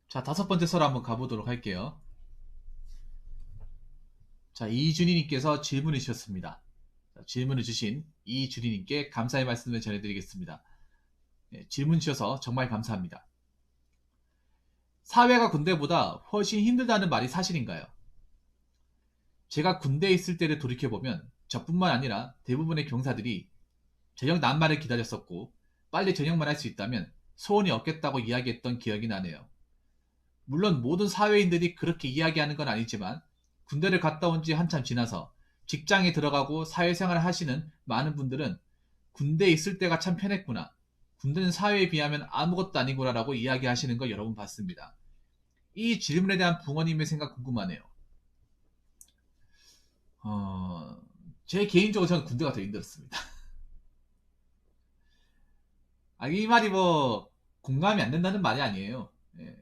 자, 다섯 번째 설 한번 가보도록 할게요. 자, 이준희님께서 질문을 주셨습니다. 자, 질문을 주신 이준희님께 감사의 말씀을 전해드리겠습니다. 네, 질문 주셔서 정말 감사합니다. 사회가 군대보다 훨씬 힘들다는 말이 사실인가요? 제가 군대에 있을 때를 돌이켜보면 저뿐만 아니라 대부분의 병사들이 저녁 낱말을 기다렸었고 빨리 저녁만 할 수 있다면 소원이 없겠다고 이야기했던 기억이 나네요. 물론 모든 사회인들이 그렇게 이야기하는 건 아니지만 군대를 갔다 온 지 한참 지나서 직장에 들어가고 사회생활을 하시는 많은 분들은 군대에 있을 때가 참 편했구나. 군대는 사회에 비하면 아무것도 아니구나라고 이야기하시는 거 여러 분 봤습니다. 이 질문에 대한 부모님의 생각 궁금하네요. 어, 제 개인적으로 저는 군대가 더 힘들었습니다. 아, 이 말이 뭐 공감이 안 된다는 말이 아니에요. 예.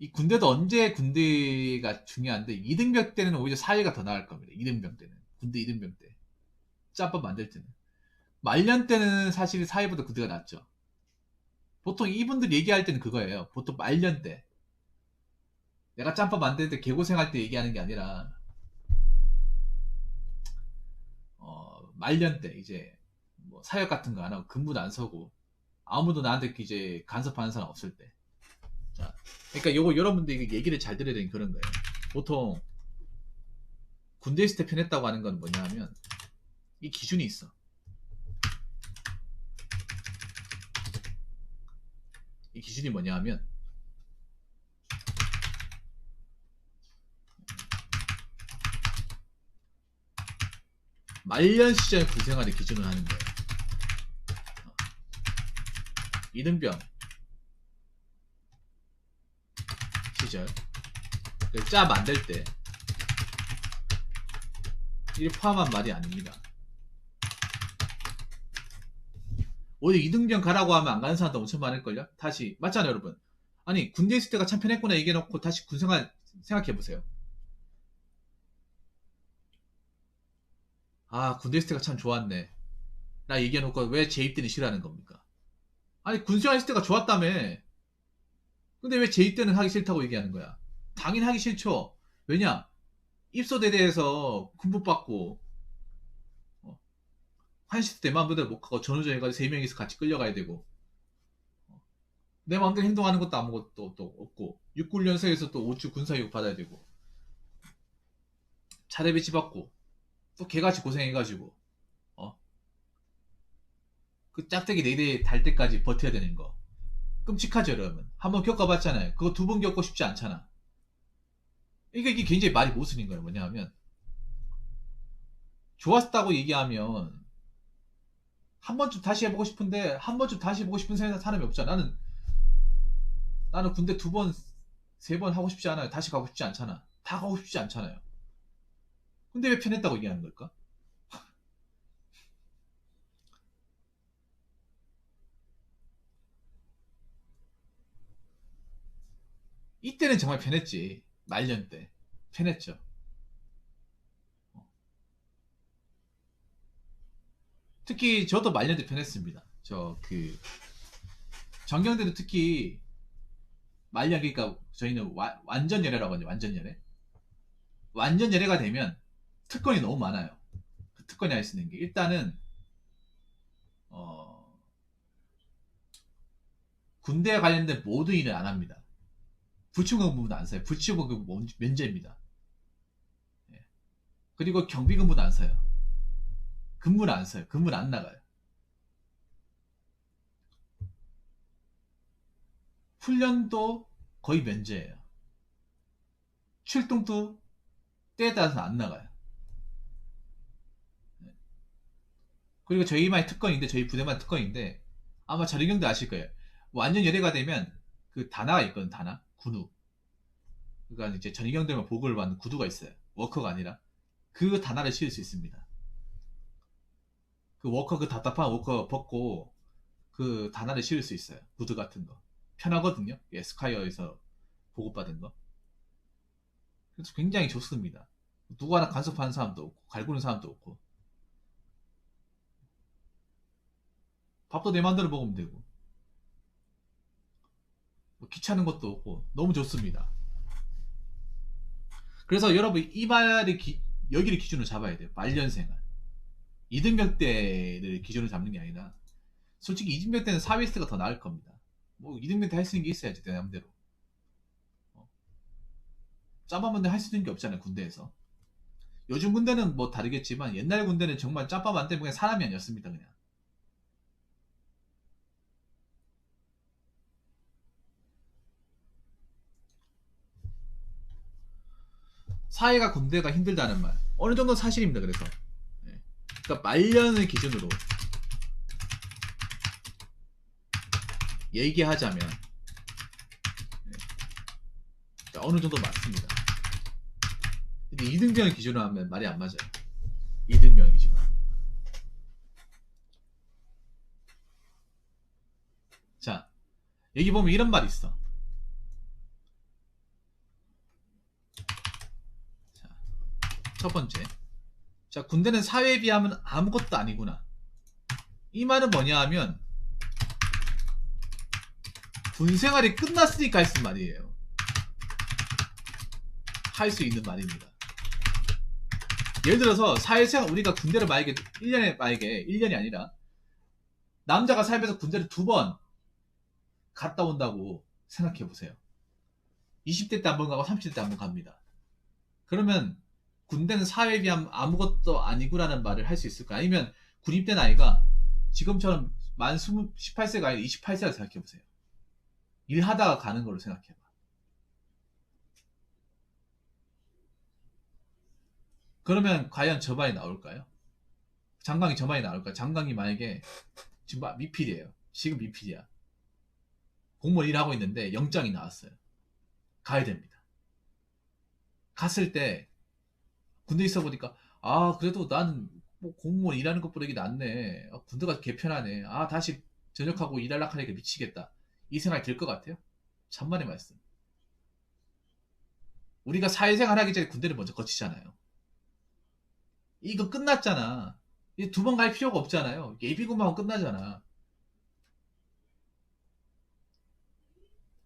이 군대도 언제 군대가 중요한데 이등병 때는 오히려 사회가 더 나을 겁니다. 이등병 때는 군대 이등병 때 짬밥 만들 때는 말년 때는 사실 사회보다 군대가 낫죠. 보통 이분들 얘기할 때는 그거예요. 보통 말년 때 내가 짬밥 만들 때 개고생할 때 얘기하는 게 아니라 말년 때 이제 뭐 사역 같은 거 안 하고 근무도 안 서고 아무도 나한테 이제 간섭하는 사람 없을 때. 자, 그러니까 요거 여러분들 이게 얘기를 잘 들어야 되는 그런 거예요. 보통 군대 있을 때 편했다고 하는 건 뭐냐 하면 이 기준이 있어. 이 기준이 뭐냐 하면 말년 시절 군생활을 기준으로 하는 거예요. 이등병 시절 짜 만들 때 이를 포함한 말이 아닙니다. 오히려 이등병 가라고 하면 안 가는 사람도 엄청 많을걸요? 다시 맞잖아요 여러분. 아니 군대 있을 때가 참 편했구나 얘기해놓고 다시 군생활 생각해보세요. 아 군대 있을 때가 참 좋았네 나 얘기해놓고 왜 재입 때는 싫어하는 겁니까? 아니 군생활 있을 때가 좋았다며. 근데 왜 재입 때는 하기 싫다고 얘기하는 거야? 당연히 하기 싫죠. 왜냐? 입소대대에서 군복받고 환시도 내 마음대로 못 가고 전우전 해가지고 세 명이서 같이 끌려가야 되고 내 마음대로 행동하는 것도 아무것도 또 없고 육군련소에서 또 5주 군사교육 받아야 되고 차례 배치 받고 또 개같이 고생해가지고 어? 그 짝대기 4대 달 때까지 버텨야 되는 거 끔찍하죠 여러분. 한번 겪어봤잖아요. 그거 두 번 겪고 싶지 않잖아. 이게 굉장히 말이 모순인 거예요. 뭐냐면 좋았다고 얘기하면 한 번쯤 다시 해보고 싶은데 한 번쯤 다시 해보고 싶은 사람이 없잖아. 나는 군대 두 번, 세 번 하고 싶지 않아요. 다시 가고 싶지 않잖아. 다 가고 싶지 않잖아요. 근데 왜 편했다고 얘기하는 걸까? 이때는 정말 편했지. 말년 때. 편했죠. 특히 저도 말년 때 편했습니다. 전경대도 특히 말년, 그러니까 저희는 완전 열애라고 하죠. 완전 열애. 완전 열애가 되면 특권이 너무 많아요. 그 특권이 할 수 있는 게. 일단은, 어, 군대에 관련된 모든 일을 안 합니다. 부충근 부분도 안 써요. 부충근 면제입니다. 예. 그리고 경비근무도 안 써요. 근무를 안 써요. 근무를 안 나가요. 훈련도 거의 면제예요. 출동도 때에 따라서 안 나가요. 예. 그리고 저희만의 특권인데, 저희 부대만 특권인데, 아마 자르경도 아실 거예요. 완전 열애가 되면 그 단화가 있거든, 단화. 군우. 그러니까 이제 전위경들만 보고를 받는 구두가 있어요. 워커가 아니라. 그 단화를 실을 수 있습니다. 그 워커, 그 답답한 워커 벗고 그 단화를 실을 수 있어요. 구두 같은 거. 편하거든요. 예, 스카이어에서 보고받은 거. 그래서 굉장히 좋습니다. 누구 하나 간섭하는 사람도 없고, 갈구는 사람도 없고. 밥도 내 맘대로 먹으면 되고. 뭐 귀찮은 것도 없고 너무 좋습니다. 그래서 여러분 이 말의 여기를 기준으로 잡아야 돼요. 말년생활. 이등병 때를 기준으로 잡는 게 아니라 솔직히 이등병 때는 사회스가 더 나을 겁니다. 뭐 이등병 때 할 수 있는 게 있어야지 내 맘대로. 짬밥만데 할 수 있는 게 없잖아요 군대에서. 요즘 군대는 뭐 다르겠지만 옛날 군대는 정말 짬밥 안 때문에 사람이 아니었습니다 그냥. 사회가 군대가 힘들다는 말 어느 정도 사실입니다. 그래서 그러니까 말년을 기준으로 얘기하자면 어느 정도 맞습니다. 근데 이등병을 기준으로 하면 말이 안 맞아요. 이등병을 기준으로. 자, 여기 보면 이런 말이 있어. 자, 첫 번째. 자, 군대는 사회에 비하면 아무것도 아니구나. 이 말은 뭐냐 하면 군생활이 끝났으니까 할 수 있는 말이에요. 할 수 있는 말입니다. 예를 들어서 사회생활 우리가 군대를 만약에 1년이 아니라 남자가 살면서 군대를 2번 갔다 온다고 생각해 보세요. 20대 때 한 번 가고 30대 때 한 번 갑니다. 그러면 군대는 사회에 비하면 아무것도 아니구라는 말을 할 수 있을까? 아니면 군입대 나이가 지금처럼 만 18세가 아니라 28세라고 생각해 보세요. 일하다가 가는 걸로 생각해 봐. 그러면 과연 저 말이 나올까요? 장강이 저 말이 나올까요? 장강이 만약에 지금 미필이에요. 지금 미필이야. 공무원 일하고 있는데 영장이 나왔어요. 가야 됩니다. 갔을 때 군대 있어 보니까 아 그래도 나는 뭐 공무원 일하는 것보다 이게 낫네. 아, 군대가 개편하네. 아 다시 전역하고 일하려고 하니까 미치겠다. 이 생각이 들 것 같아요? 천만의 말씀. 우리가 사회생활 하기 전에 군대를 먼저 거치잖아요. 이거 끝났잖아. 2번 갈 필요가 없잖아요. 예비군만 하고 끝나잖아.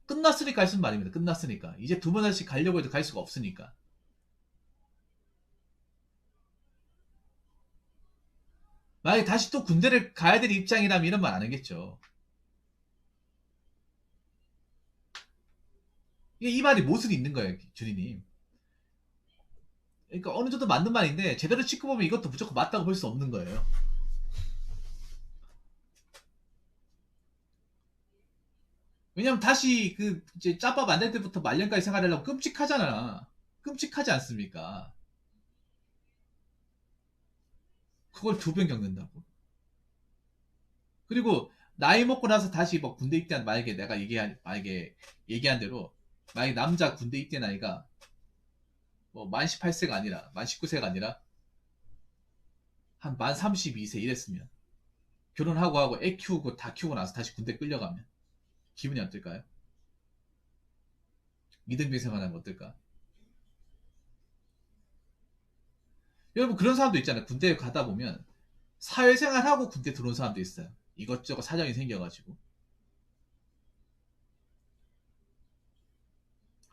끝났으니까 할 수 있는 말입니다. 끝났으니까. 이제 2번 다시 가려고 해도 갈 수가 없으니까. 만약에 다시 또 군대를 가야 될 입장이라면 이런 말 안 하겠죠. 이 말이 모순이 있는 거예요, 주리님. 그러니까 어느 정도 맞는 말인데 제대로 짚고 보면 이것도 무조건 맞다고 볼 수 없는 거예요. 왜냐면 다시 그 이제 짬밥 안 될 때부터 말년까지 생활하려면 끔찍하잖아. 끔찍하지 않습니까? 그걸 2번 겪는다고. 그리고 나이 먹고 나서 다시 뭐 군대 입대한 만약에 내가 얘기한 대로 만약에 남자 군대 입대 나이가 뭐 만 18세가 아니라 만 19세가 아니라 한 만 32세 이랬으면 결혼하고 하고 애 키우고 다 키우고 나서 다시 군대 끌려가면 기분이 어떨까요? 이등병 생활하면 어떨까? 여러분 그런 사람도 있잖아요. 군대에 가다 보면 사회생활하고 군대 들어온 사람도 있어요. 이것저것 사정이 생겨가지고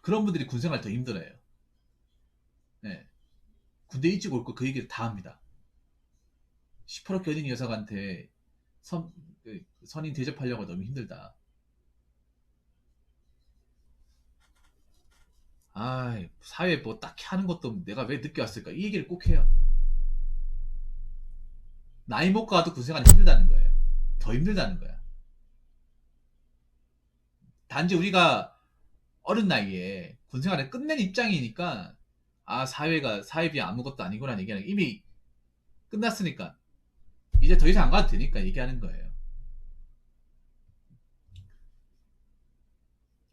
그런 분들이 군생활 더 힘들어요. 네. 군대 일찍 올 거 그 얘기를 다 합니다. 시퍼렇게 어린 녀석한테 선임 대접하려고 너무 힘들다. 아, 사회 뭐 딱히 하는 것도 없는데 내가 왜 늦게 왔을까? 이 얘기를 꼭 해요. 나이 먹고 와도 군생활이 힘들다는 거예요. 더 힘들다는 거야. 단지 우리가 어린 나이에 군생활을 끝낸 입장이니까 아 사회 비하 아무것도 아니구나 얘기하는 게 이미 끝났으니까 이제 더 이상 안 가도 되니까 얘기하는 거예요.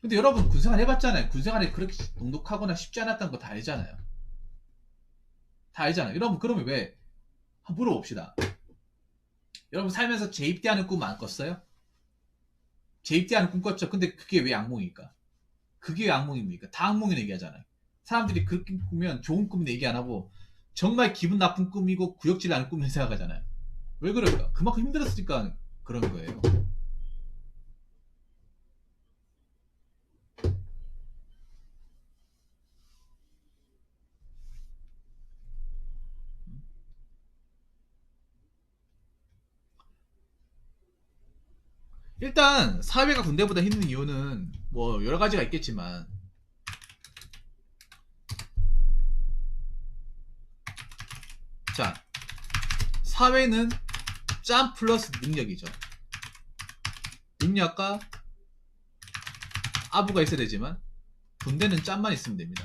근데 여러분 군생활 해봤잖아요. 군생활이 그렇게 녹록하거나 쉽지 않았다는 거 다 알잖아요. 다 알잖아요. 여러분 그러면 왜 한번 물어봅시다. 여러분 살면서 재입대하는 꿈 안 꿨어요? 재입대하는 꿈 꿨죠. 근데 그게 왜 악몽일까? 그게 왜 악몽입니까? 다 악몽이 얘기하잖아요. 사람들이 그렇게 꾸면 좋은 꿈 얘기 안 하고 정말 기분 나쁜 꿈이고 구역질 나는 꿈을 생각하잖아요. 왜 그럴까? 그만큼 힘들었으니까 그런 거예요. 일단 사회가 군대보다 힘든 이유는 뭐 여러 가지가 있겠지만, 자, 사회는 짬 플러스 능력이죠. 능력과 아부가 있어야 되지만 군대는 짬만 있으면 됩니다.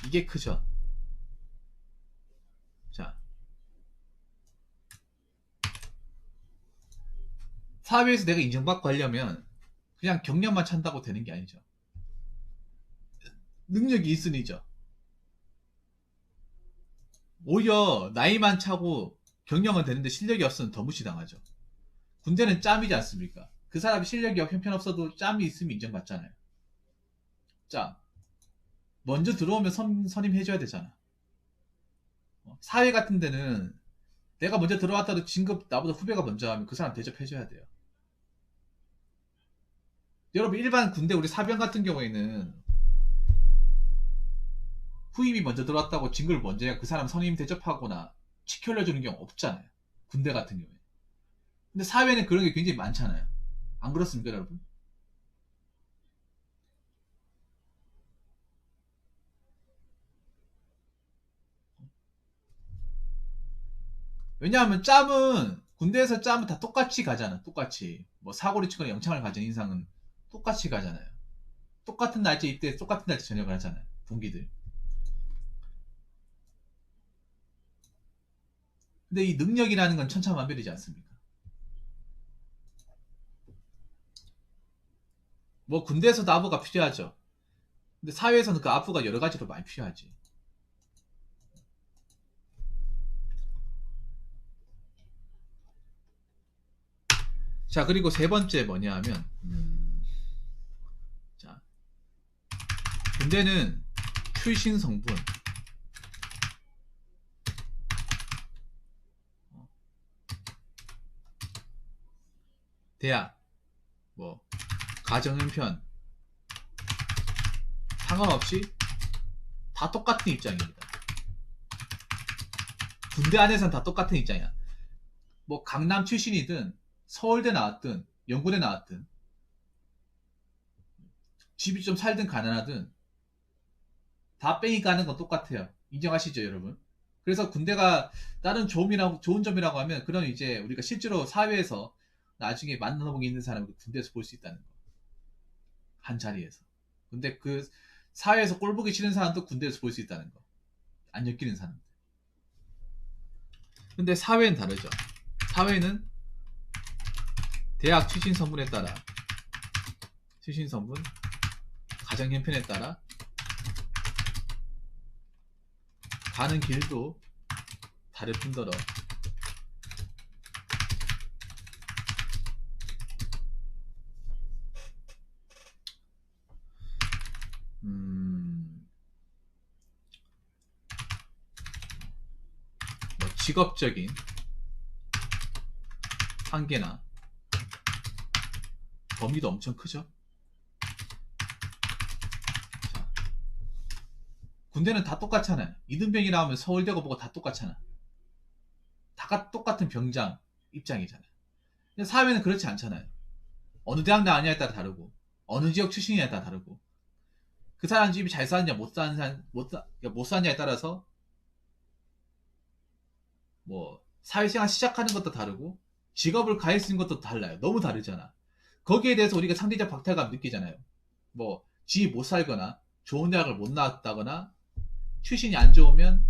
이게 크죠. 자, 사회에서 내가 인정받고 하려면 그냥 경력만 찬다고 되는 게 아니죠. 능력이 있으니죠. 오히려 나이만 차고 경력은 되는데 실력이 없으면 더 무시당하죠. 군대는 짬이지 않습니까? 그 사람이 실력이 형편없어도 짬이 있으면 인정받잖아요. 자, 먼저 들어오면 선임해줘야 되잖아. 사회 같은 데는 내가 먼저 들어왔다도 진급 나보다 후배가 먼저 하면 그 사람 대접해줘야 돼요. 여러분, 일반 군대 우리 사병 같은 경우에는 후임이 먼저 들어왔다고 진급을 먼저 해야 그 사람 선임 대접하거나 치켜올려주는 경우 없잖아요. 군대 같은 경우에. 근데 사회는 그런 게 굉장히 많잖아요. 안 그렇습니까, 여러분? 왜냐하면 짬은 군대에서 짬은 다 똑같이 가잖아. 똑같이. 뭐 사고를 치거나 영창을 가진 인상은 똑같이 가잖아요. 똑같은 날짜 입대, 똑같은 날짜 전역을 하잖아요. 동기들. 근데 이 능력이라는 건 천차만별이지 않습니까? 뭐 군대에서도 아부가 필요하죠. 근데 사회에서는 그 아부가 여러 가지로 많이 필요하지. 자, 그리고 세 번째 뭐냐 하면, 자, 군대는 출신 성분, 대학, 뭐, 가정 형편, 상관없이 다 똑같은 입장입니다. 군대 안에서는 다 똑같은 입장이야. 뭐, 강남 출신이든, 서울대 나왔든, 연구대 나왔든, 집이 좀 살든 가난하든, 다 뺑이 가는 건 똑같아요. 인정하시죠, 여러분? 그래서 군대가 다른 좋은 점이라고 하면, 그런 이제 우리가 실제로 사회에서 나중에 만나보기 있는 사람을 군대에서 볼 수 있다는 거. 한 자리에서. 근데 그 사회에서 꼴 보기 싫은 사람도 군대에서 볼 수 있다는 거. 안 엮이는 사람. 근데 사회는 다르죠. 사회는 대학 출신 성분에 따라, 출신 성분, 가정 형편에 따라 가는 길도 다를 뿐더러 뭐 직업적인 한계나 범위도 엄청 크죠. 자, 군대는 다 똑같잖아요. 이등병이 나오면 서울대고 뭐고 다 똑같잖아. 다 똑같은 병장 입장이잖아요. 근데 사회는 그렇지 않잖아요. 어느 대학 나왔냐에 따라 다르고, 어느 지역 출신이냐에 따라 다르고, 그 사람 집이 잘 사느냐 못 사느냐 못 사느냐에 따라서 뭐 사회생활 시작하는 것도 다르고 직업을 가할 수 있는 것도 달라요. 너무 다르잖아. 거기에 대해서 우리가 상대적 박탈감 느끼잖아요. 뭐 지 못 살거나 좋은 대학을 못 나왔다거나 출신이 안 좋으면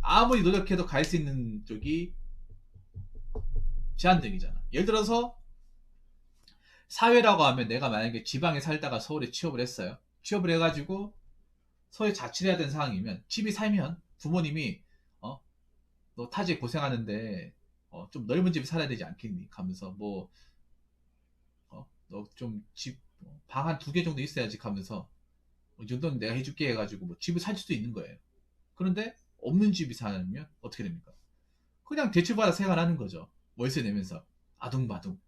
아무리 노력해도 갈 수 있는 쪽이 제한적이잖아. 예를 들어서 사회라고 하면 내가 만약에 지방에 살다가 서울에 취업을 했어요. 취업을 해가지고 서울에 자취를 해야 되는 상황이면, 집이 살면 부모님이 너 타지에 고생하는데 좀 넓은 집에 살아야 되지 않겠니? 하면서 뭐 너 좀 집 방 한 두 개 정도 있어야지 하면서 이 정도는 내가 해줄게 해가지고 뭐 집을 살 수도 있는 거예요. 그런데 없는 집이 살면 어떻게 됩니까? 그냥 대출받아 생활하는 거죠. 월세 내면서 아둥바둥.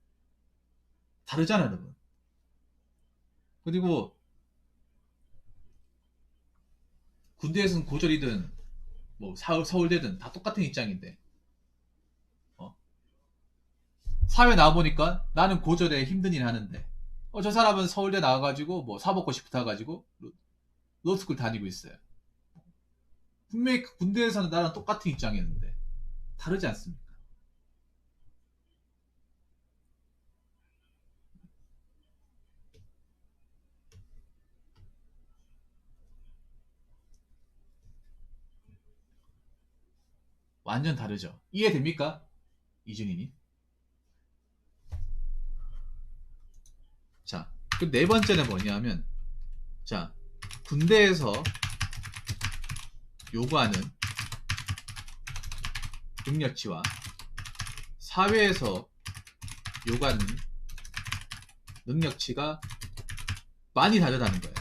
다르잖아, 여러분. 그리고 군대에서는 고졸이든 뭐 서울대든 다 똑같은 입장인데 사회 나와보니까 나는 고졸에 힘든 일 하는데 저 사람은 서울대 나와가지고 뭐 사법고시 붙어가지고 로스쿨 다니고 있어요. 분명히 그 군대에서는 나랑 똑같은 입장이었는데 다르지 않습니까? 완전 다르죠. 이해됩니까? 이준희님. 자, 그 네 번째는 뭐냐면, 자, 군대에서 요구하는 능력치와 사회에서 요구하는 능력치가 많이 다르다는 거예요.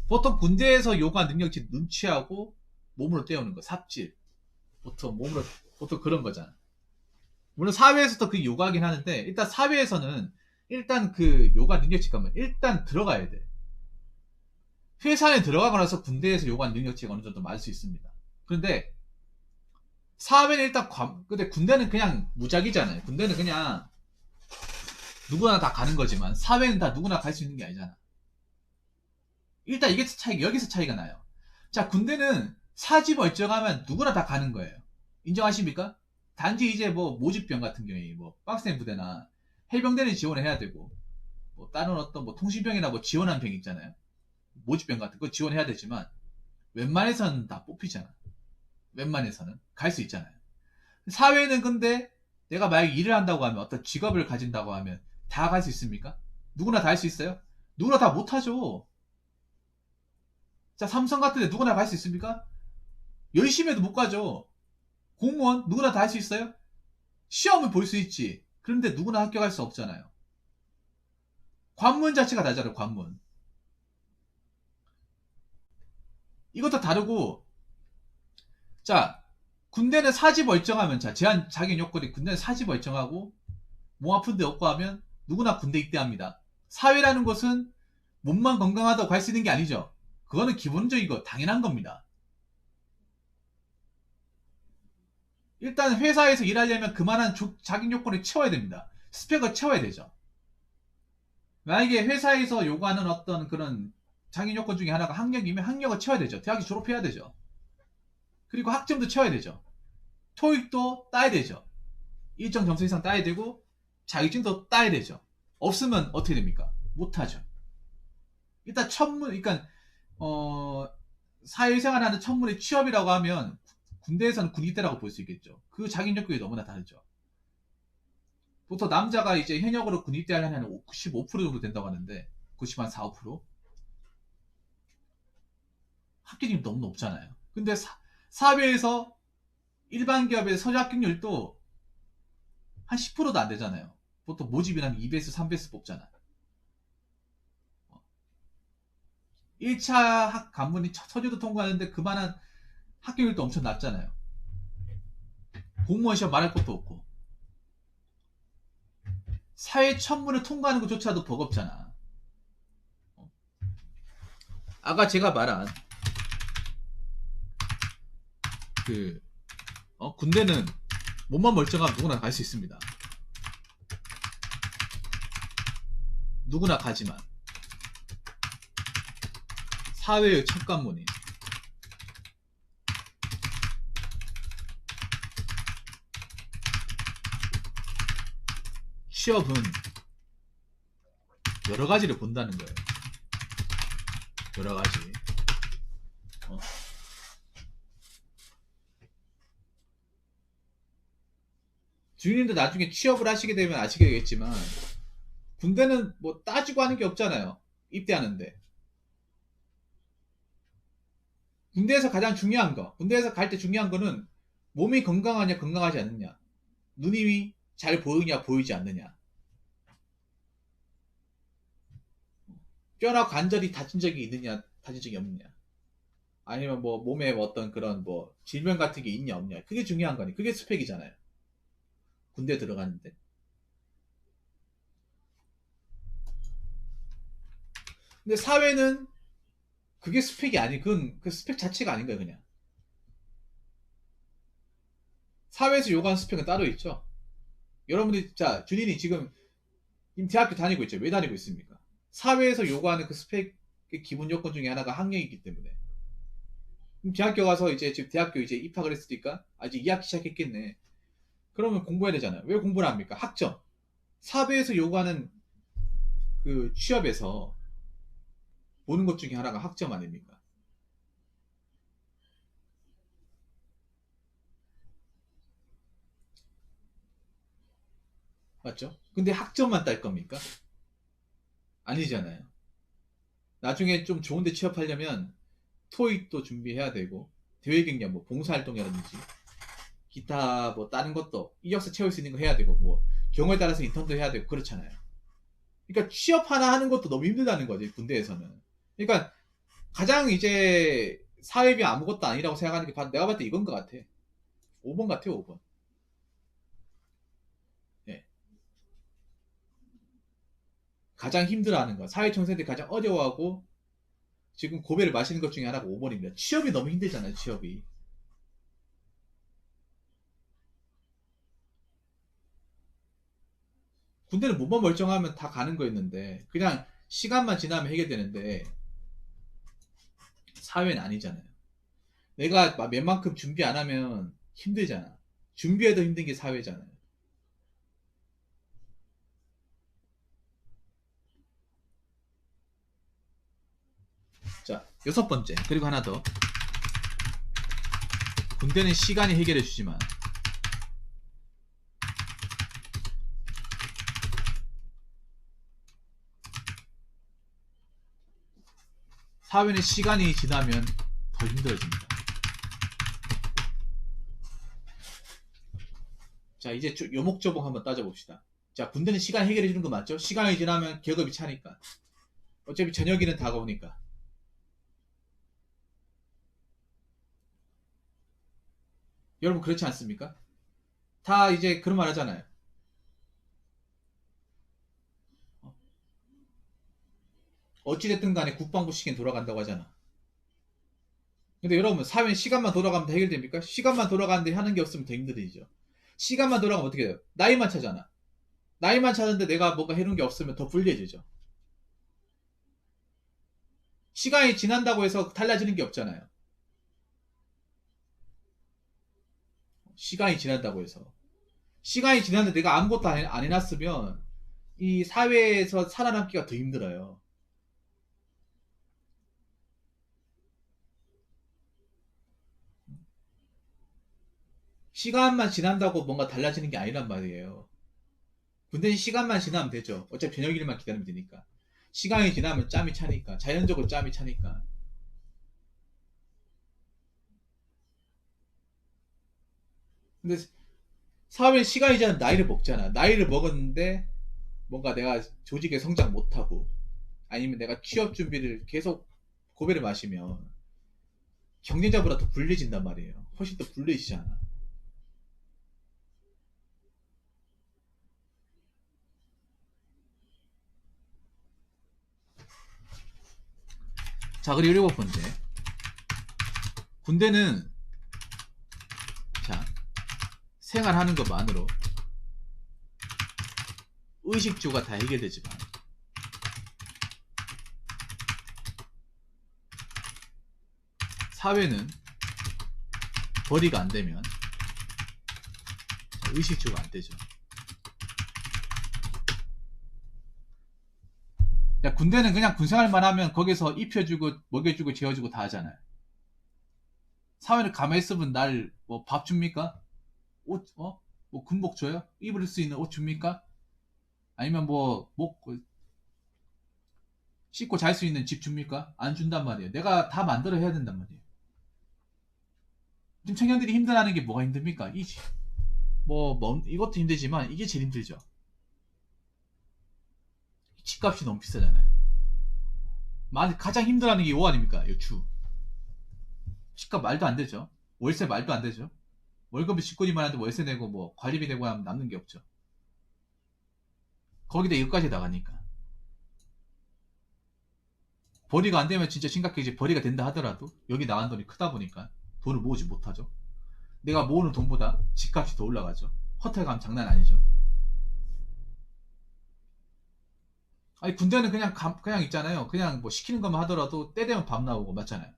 보통 군대에서 요구하는 능력치 눈치하고 몸으로 때우는 거, 삽질. 보통 그런 거잖아. 물론 사회에서도 그 요구하긴 하는데, 일단 사회에서는 일단 그 요구하는 능력치가 뭐 일단 들어가야 돼. 회사에 들어가고 나서 군대에서 요구하는 능력치가 어느 정도 맞을 수 있습니다. 그런데 사회는 일단 근데 군대는 그냥 무작위잖아요. 군대는 그냥 누구나 다 가는 거지만 사회는 다 누구나 갈 수 있는 게 아니잖아. 일단 이게 여기서 차이가 나요. 자, 군대는 사지 멀쩡하면 누구나 다 가는 거예요. 인정하십니까? 단지 이제 뭐 모집병 같은 경우에 뭐 빡센 부대나 해병대는 지원을 해야 되고 뭐 다른 어떤 뭐 통신병이나 뭐 지원한 병 있잖아요. 모집병 같은 거 지원해야 되지만 웬만해서는 다 뽑히잖아. 웬만해서는 갈 수 있잖아요. 사회는 근데 내가 만약 일을 한다고 하면 어떤 직업을 가진다고 하면 다 갈 수 있습니까? 누구나 다 할 수 있어요? 누구나 다 못하죠. 자, 삼성 같은 데 누구나 갈 수 있습니까? 열심히 해도 못 가죠. 공무원 누구나 다 할 수 있어요? 시험을 볼 수 있지. 그런데 누구나 합격할 수 없잖아요. 관문 자체가 다르잖아요. 관문. 이것도 다르고, 자, 군대는 사지 멀쩡하면, 자, 제한 자격 요건이 군대는 사지 멀쩡하고 몸 아픈 데 없고 하면 누구나 군대 입대합니다. 사회라는 것은 몸만 건강하다고 갈 수 있는 게 아니죠. 그거는 기본적이고 당연한 겁니다. 일단 회사에서 일하려면 그만한 자격 요건을 채워야 됩니다. 스펙을 채워야 되죠. 만약에 회사에서 요구하는 어떤 그런 자격 요건 중에 하나가 학력이면 학력을 채워야 되죠. 대학교 졸업해야 되죠. 그리고 학점도 채워야 되죠. 토익도 따야 되죠. 일정 점수 이상 따야 되고 자격증도 따야 되죠. 없으면 어떻게 됩니까? 못하죠. 일단 그러니까 사회생활하는 천문의 취업이라고 하면 군대에서는 군입대라고 볼 수 있겠죠. 그 자격 요건이 너무나 다르죠. 보통 남자가 이제 현역으로 군입대하려면 한 95% 정도 된다고 하는데 90한 4, 5%? 합격률이 너무 높잖아요. 근데 사회에서 일반 기업의 서류 합격률도 한 10%도 안 되잖아요. 보통 모집이라면 2배수, 3배수 뽑잖아. 1차 간문이 서류도 통과하는데 그만한 합격률도 엄청 낮잖아요. 공무원 시험 말할 것도 없고. 사회 천문을 통과하는 것조차도 버겁잖아. 아까 제가 말한 군대는 몸만 멀쩡하면 누구나 갈 수 있습니다. 누구나 가지만 사회의 첫 관문이 취업은 여러 가지를 본다는 거예요. 여러 가지. 주인님도 나중에 취업을 하시게 되면 아시게 되겠지만 군대는 뭐 따지고 하는 게 없잖아요. 입대하는데. 군대에서 가장 중요한 거, 군대에서 갈 때 중요한 거는 몸이 건강하냐 건강하지 않느냐, 눈이 잘 보이냐 보이지 않느냐, 뼈나 관절이 다친 적이 있느냐 다친 적이 없느냐, 아니면 뭐 몸에 어떤 그런 뭐 질병 같은 게 있냐 없냐, 그게 중요한 거니. 그게 스펙이잖아요. 군대 들어가는데. 근데 사회는 그게 스펙이 아니, 그건 그 스펙 자체가 아닌 거예요. 그냥 사회에서 요구하는 스펙은 따로 있죠. 여러분들이, 자, 준인이 지금 대학교 다니고 있죠. 왜 다니고 있습니까? 사회에서 요구하는 그 스펙의 기본 요건 중에 하나가 학력이기 때문에. 그럼 대학교 가서 이제 지금 대학교 이제 입학을 했으니까, 이제 2학기 시작했겠네. 그러면 공부해야 되잖아요. 왜 공부를 합니까? 학점. 사회에서 요구하는 그 취업에서 보는 것 중에 하나가 학점 아닙니까? 맞죠? 근데 학점만 딸 겁니까? 아니잖아요. 나중에 좀 좋은 데 취업하려면 토익도 준비해야 되고, 대외 경력, 뭐 봉사활동이라든지 기타 뭐 다른 것도 이력서 채울 수 있는 거 해야 되고, 뭐 경우에 따라서 인턴도 해야 되고 그렇잖아요. 그러니까 취업 하나 하는 것도 너무 힘들다는 거지, 군대에서는. 그러니까 가장 이제 사회비 아무것도 아니라고 생각하는 게 내가 봤을 때 이건 것 같아. 5번 같아요, 5번. 예. 가장 힘들어하는 거. 사회청소년들이 가장 어려워하고 지금 고배를 마시는 것 중에 하나가 5번입니다. 취업이 너무 힘들잖아요, 취업이. 군대는 몸만 멀쩡하면 다 가는 거였는데 그냥 시간만 지나면 해결되는데 사회는 아니잖아요. 내가 웬만큼 준비 안 하면 힘들잖아. 준비해도 힘든 게 사회잖아요. 자, 6번째. 그리고 하나 더. 군대는 시간이 해결해 주지만 사회는 시간이 지나면 더 힘들어집니다. 자, 이제 요목조목 한번 따져봅시다. 자, 군대는 시간 해결해 주는 거 맞죠? 시간이 지나면 계급이 차니까. 어차피 저녁이는 다가오니까. 여러분 그렇지 않습니까? 다 이제 그런 말 하잖아요. 어찌됐든 간에 국방부 시기는 돌아간다고 하잖아. 근데 여러분 사회는 시간만 돌아가면 다 해결됩니까? 시간만 돌아가는데 하는 게 없으면 더 힘들어지죠. 시간만 돌아가면 어떻게 돼요? 나이만 차잖아. 나이만 차는데 내가 뭔가 해놓은 게 없으면 더 불리해지죠. 시간이 지난다고 해서 달라지는 게 없잖아요. 시간이 지난다고 해서. 시간이 지났는데 내가 아무것도 안 해놨으면 이 사회에서 살아남기가 더 힘들어요. 시간만 지난다고 뭔가 달라지는 게 아니란 말이에요. 근데 시간만 지나면 되죠. 어차피 저녁 일만 기다리면 되니까. 시간이 지나면 짬이 차니까. 자연적으로 짬이 차니까. 근데 사회는 시간이 지나면 나이를 먹잖아. 나이를 먹었는데 뭔가 내가 조직에 성장 못하고 아니면 내가 취업 준비를 계속 고배를 마시면 경쟁자보다 더 불리해진단 말이에요. 훨씬 더 불리해지잖아. 자, 그리고 7번째. 군대는 자, 생활하는 것만으로 의식주가 다 해결되지만 사회는 벌이가 안 되면 의식주가 안 되죠. 야, 군대는 그냥 군생활만 하면 거기서 입혀주고 먹여주고 재워주고 다 하잖아요. 사회를 가만히 있으면 날 뭐 밥 줍니까? 옷, 뭐 군복 줘요? 입을 수 있는 옷 줍니까? 아니면 씻고 잘 수 있는 집 줍니까? 안 준단 말이에요. 내가 다 만들어 해야 된단 말이에요. 지금 청년들이 힘들어하는 게 뭐가 힘듭니까? 이것도 힘들지만 이게 제일 힘들죠. 집값이 너무 비싸잖아요. 가장 힘들어하는 게 요 아닙니까? 요 주. 집값 말도 안 되죠. 월세 말도 안 되죠. 월급이 직군이만 하는데 월세 내고 뭐 관리비 내고 하면 남는 게 없죠. 거기다 이것까지 나가니까. 벌이가 안 되면 진짜 심각해지. 벌이가 된다 하더라도 여기 나간 돈이 크다 보니까 돈을 모으지 못하죠. 내가 모으는 돈보다 집값이 더 올라가죠. 호텔 가면 장난 아니죠. 아니 군대는 그냥 그냥 있잖아요. 그냥 뭐 시키는 것만 하더라도 때 되면 밥 나오고 맞잖아요.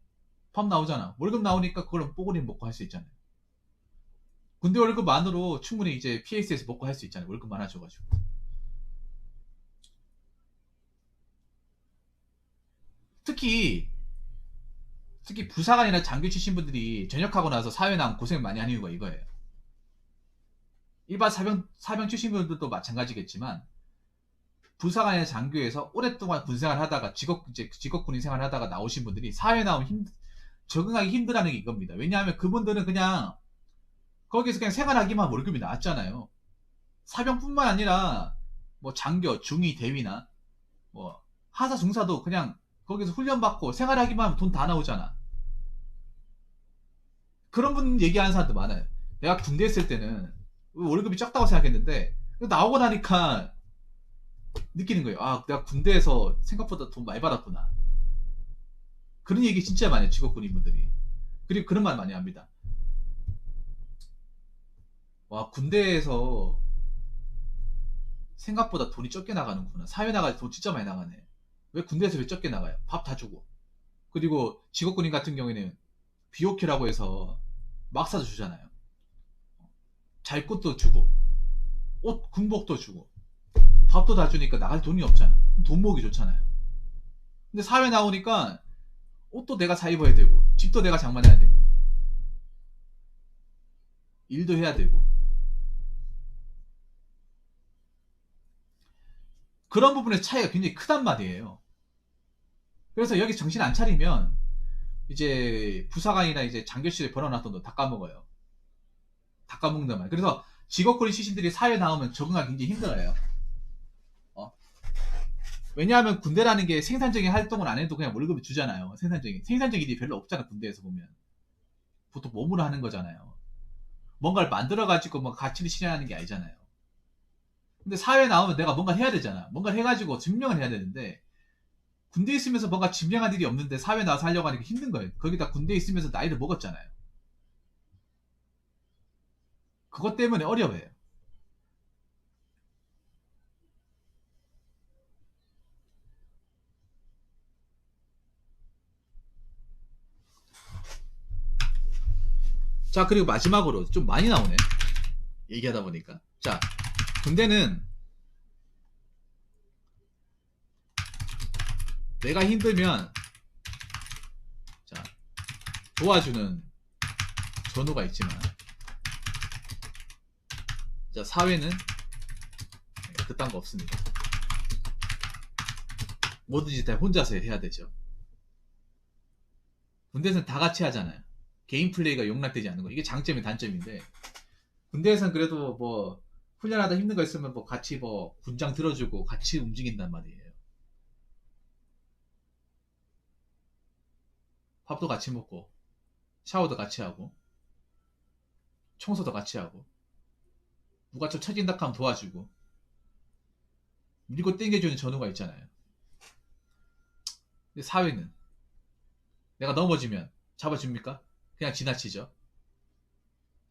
밥 나오잖아. 월급 나오니까 그걸 뽀글이 먹고 할 수 있잖아요. 군대 월급만으로 충분히 이제 PX에서 먹고 할 수 있잖아요. 월급 많아져가지고. 특히 부사관이나 장교 출신 분들이 전역하고 나서 사회 나면 고생 많이 하는 이유가 이거예요. 일반 사병 출신 분들도 마찬가지겠지만 부사관이나 장교에서 오랫동안 군생활 하다가 직업 군인 생활 하다가 나오신 분들이 사회 나오면 적응하기 힘들다는 게 이겁니다. 왜냐하면 그분들은 그냥 거기서 그냥 생활하기만 월급이 나왔잖아요. 사병뿐만 아니라 뭐 장교, 중위, 대위나 뭐 하사, 중사도 그냥 거기서 훈련받고 생활하기만 하면 돈 다 나오잖아. 그런 분 얘기하는 사람도 많아요. 내가 군대 있을 때는 월급이 적다고 생각했는데 나오고 나니까 느끼는 거예요. 아, 내가 군대에서 생각보다 돈 많이 받았구나. 그런 얘기 진짜 많이 해요. 직업군인분들이. 그리고 그런 말 많이 합니다. 와, 군대에서 생각보다 돈이 적게 나가는구나. 사회 나갈 때 돈 진짜 많이 나가네. 왜 군대에서 왜 적게 나가요? 밥 다 주고. 그리고 직업군인 같은 경우에는 BOK라고 해서 막 사서 주잖아요. 잘 것도 주고, 옷, 군복도 주고, 밥도 다 주니까 나갈 돈이 없잖아. 돈 모으기 좋잖아요. 근데 사회 나오니까 옷도 내가 사 입어야 되고, 집도 내가 장만해야 되고, 일도 해야 되고. 그런 부분의 차이가 굉장히 크단 말이에요. 그래서 여기 정신 안 차리면 이제 부사관이나 이제 장교실에 벌어놨던 돈 다 까먹어요. 다 까먹는단 말이에요. 그래서 직업군인 출신들이 사회 나오면 적응하기 굉장히 힘들어요. 어? 왜냐하면 군대라는 게 생산적인 활동을 안 해도 그냥 월급을 주잖아요. 생산적인 일이 별로 없잖아. 군대에서 보면 보통 몸으로 하는 거잖아요. 뭔가를 만들어 가지고 뭐 가치를 실현하는 게 아니잖아요. 근데 사회 나오면 내가 뭔가 해야 되잖아. 뭔가 해가지고 증명을 해야 되는데 군대 에 있으면서 뭔가 증명할 일이 없는데 사회 나와서 하려고 하니까 힘든 거예요. 거기다 군대 에 있으면서 나이를 먹었잖아요. 그것 때문에 어려워요. 자, 그리고 마지막으로 좀 많이 나오네. 얘기하다 보니까. 자, 군대는 내가 힘들면 자, 도와주는 전우가 있지만 자, 사회는 그딴 거 없습니다. 뭐든지 다 혼자서 해야 되죠. 군대에서는 다 같이 하잖아요. 개인 플레이가 용납되지 않는 거. 이게 장점이 단점인데 군대에서는 그래도 뭐 훈련하다 힘든 거 있으면 뭐 같이 뭐 군장 들어주고 같이 움직인단 말이에요. 밥도 같이 먹고 샤워도 같이 하고 청소도 같이 하고 누가 좀 처진다 하면 도와주고 밀고 땡겨주는 전우가 있잖아요. 근데 사회는 내가 넘어지면 잡아줍니까? 그냥 지나치죠.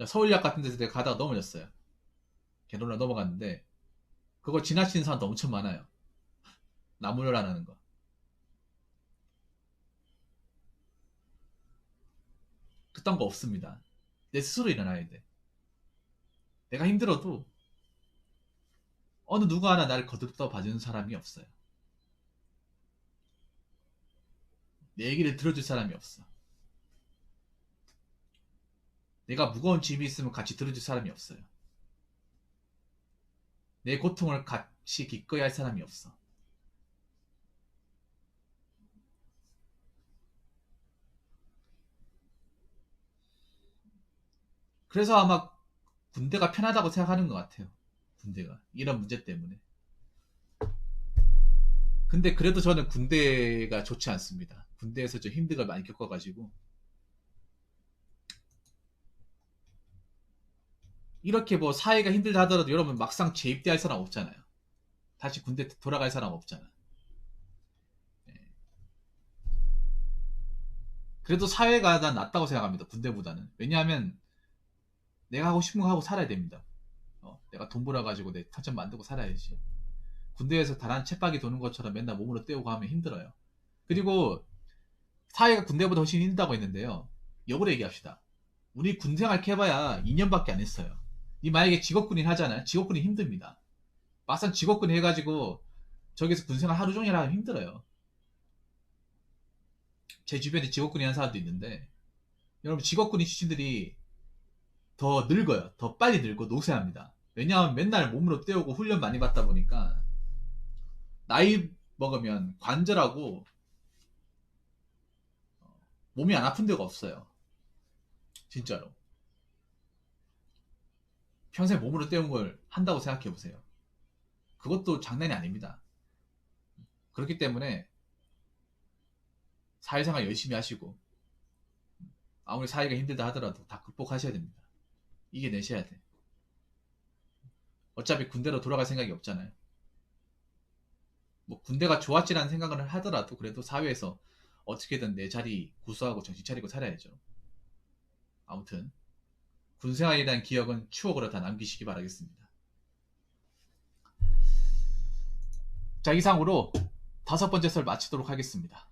서울역 같은 데서 내가 가다가 넘어졌어요. 개놀라 넘어갔는데 그걸 지나치는 사람도 엄청 많아요. 나무늘라라는 거. 그딴 거 없습니다. 내 스스로 일어나야 돼. 내가 힘들어도 어느 누가 하나 나를 거들떠 봐주는 사람이 없어요. 내 얘기를 들어줄 사람이 없어. 내가 무거운 짐이 있으면 같이 들어줄 사람이 없어요. 내 고통을 같이 기꺼이 할 사람이 없어. 그래서 아마 군대가 편하다고 생각하는 것 같아요. 군대가. 이런 문제 때문에. 근데 그래도 저는 군대가 좋지 않습니다. 군대에서 좀 힘든 걸 많이 겪어가지고. 이렇게 뭐 사회가 힘들다 하더라도 여러분 막상 재입대할 사람 없잖아요. 다시 군대 돌아갈 사람 없잖아. 예. 그래도 사회가 난 낫다고 생각합니다. 군대보다는. 왜냐하면 내가 하고 싶은 거 하고 살아야 됩니다. 내가 돈 벌어가지고 내 터전 만들고 살아야지. 군대에서 다란 쳇바퀴 도는 것처럼 맨날 몸으로 때우고 하면 힘들어요. 그리고 사회가 군대보다 훨씬 힘들다고 했는데요. 역으로 얘기합시다. 우리 군생활 해봐야 2년밖에 안 했어요. 이 만약에 직업군인 하잖아요. 직업군인 힘듭니다. 막상 직업군 해가지고 저기서 군생활 하루 종일 하면 힘들어요. 제 주변에 직업군인 하는 사람도 있는데 여러분 직업군인 출신들이 더 늙어요. 더 빨리 늙고 노쇠합니다. 왜냐하면 맨날 몸으로 때우고 훈련 많이 받다 보니까 나이 먹으면 관절하고 몸이 안 아픈 데가 없어요. 진짜로. 평생 몸으로 때운 걸 한다고 생각해 보세요. 그것도 장난이 아닙니다. 그렇기 때문에 사회생활 열심히 하시고 아무리 사회가 힘들다 하더라도 다 극복하셔야 됩니다. 이겨내셔야 돼. 어차피 군대로 돌아갈 생각이 없잖아요. 뭐 군대가 좋았지라는 생각을 하더라도 그래도 사회에서 어떻게든 내 자리 구수하고 정신 차리고 살아야죠. 아무튼 군생활에 대한 기억은 추억으로 다 남기시기 바라겠습니다. 자, 이상으로 5번째 설 마치도록 하겠습니다.